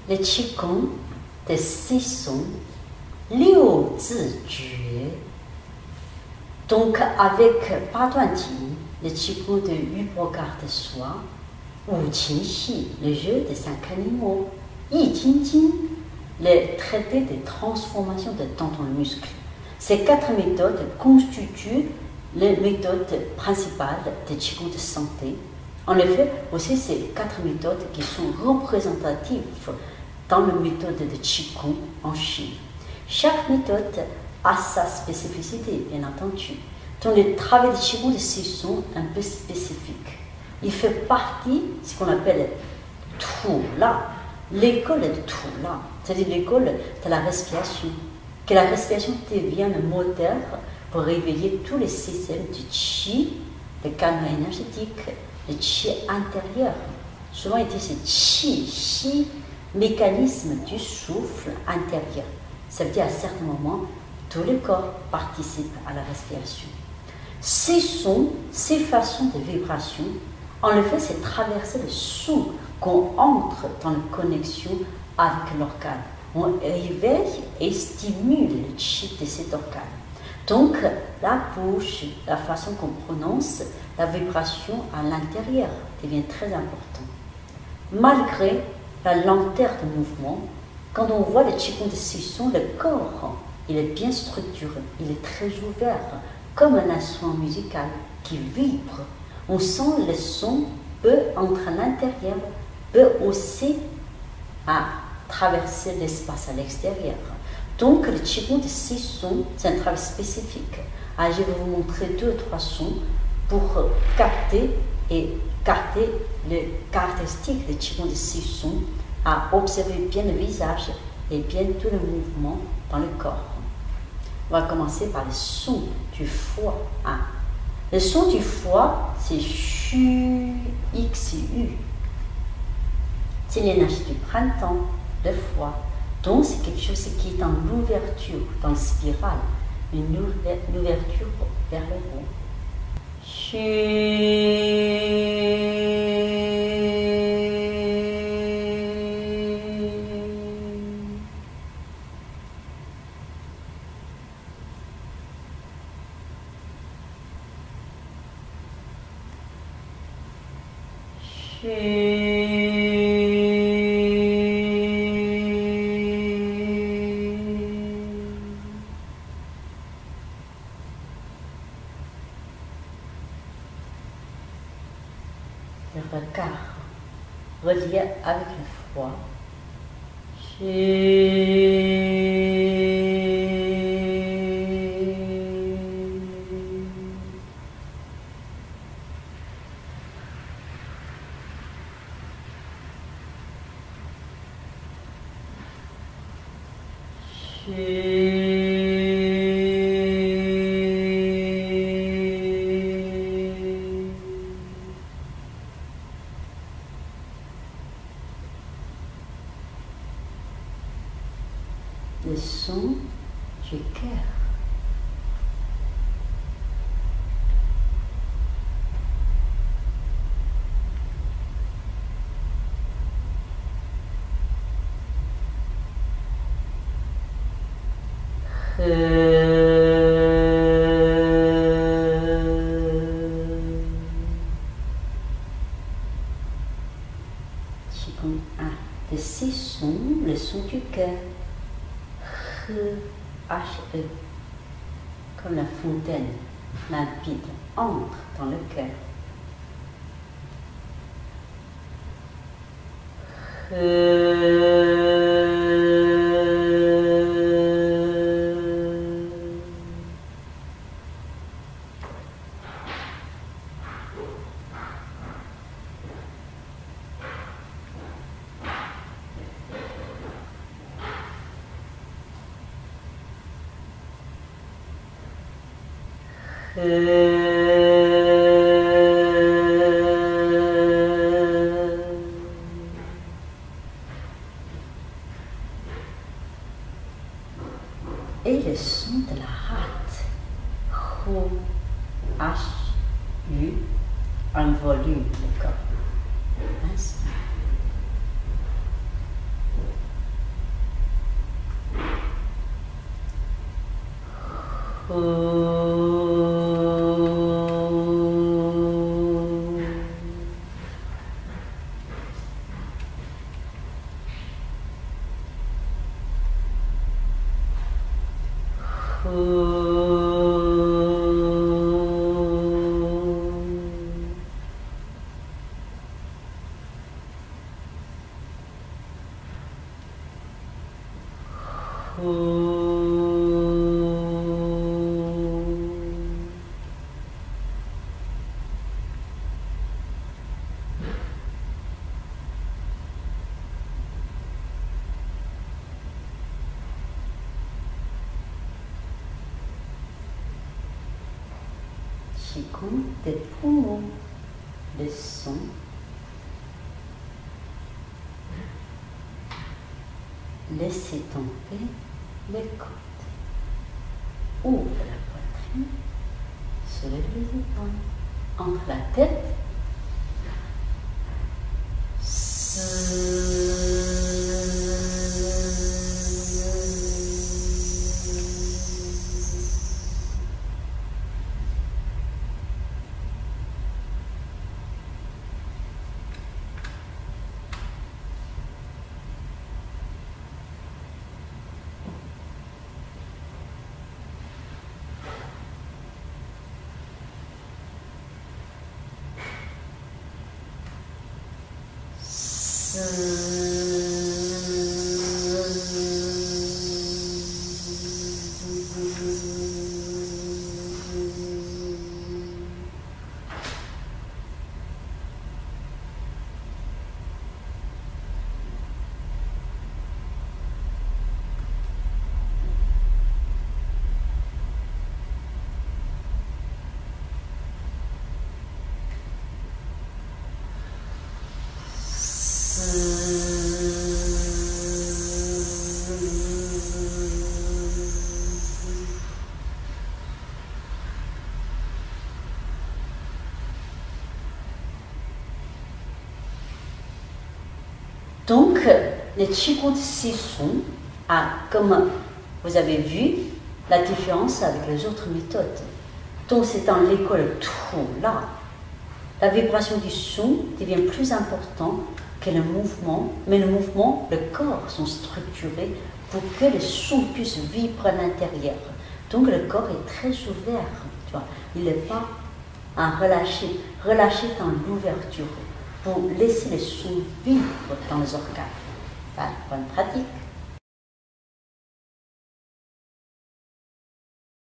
le Qigong de 6sons, 6字诀. Donc avec 八段锦, le Qigong de 8 regards de soi, 五禽戏, le jeu des 5 animaux, 易筋经, le traité de transformation de tendons et muscles. Ces 4 méthodes constituent les méthodes principales de Qigong de santé. En effet, aussi ces 4 méthodes qui sont représentatives dans la méthode de Qigong en Chine. Chaque méthode a sa spécificité, bien entendu. Dans le travail de Qigong de 6 sont un peu spécifique. Il fait partie de ce qu'on appelle Tula, l'école de Tula, c'est-à-dire l'école de la respiration. Que la respiration devienne le moteur pour réveiller tous les systèmes du Qi, le calme énergétique, le Qi intérieur. Souvent, il dit c'est Qi, mécanisme du souffle intérieur. Ça veut dire à certains moments, tout le corps participe à la respiration. Ces sons, ces façons de vibration, en effet, c'est traverser le son qu'on entre dans la connexion avec l'organe. On éveille et stimule le Qi de cet organe. Donc, la bouche, la façon qu'on prononce, la vibration à l'intérieur devient très importante. Malgré la lenteur de mouvement, quand on voit le Qigong de 6 sons, le corps, il est bien structuré, il est très ouvert, comme un instrument musical qui vibre. On sent le son peut entrer à l'intérieur, peut aussi traverser l'espace à l'extérieur. Donc, le Qigong de 6 sons, c'est un travail spécifique. Alors, je vais vous montrer 2 ou 3 sons pour capter les caractéristiques du Qigong de 6 sons, à observer bien le visage et bien tout le mouvement dans le corps. On va commencer par le son du foie. Le son du foie, c'est Xu, X, U. C'est l'énergie du printemps, le foie. Donc, c'est quelque chose qui est dans l'ouverture, dans la spirale, une ouverture vers le haut. Le regard relié avec le foie. Le son du cœur. Qigong 1. De 6 sons, le son du cœur. H-E, comme la fontaine limpide entre dans le cœur. Et le son de la rate. H-U, un volume, d'accord. Inspire. Qigong des poumons, le son. Laissez tomber les côtes. Ouvre la poitrine, soulève les épaules. Entre la tête. Donc, le Qigong de Sisson a, comme vous avez vu, la différence avec les autres méthodes. Donc, c'est dans l'école là, la vibration du son devient plus importante que le mouvement, mais le mouvement, le corps sont structurés pour que le son puisse vibrer à l'intérieur. Donc, le corps est très ouvert, tu vois. Il n'est pas relâché dans l'ouverture, pour laisser les sons vivre dans les organes. Bonne pratique.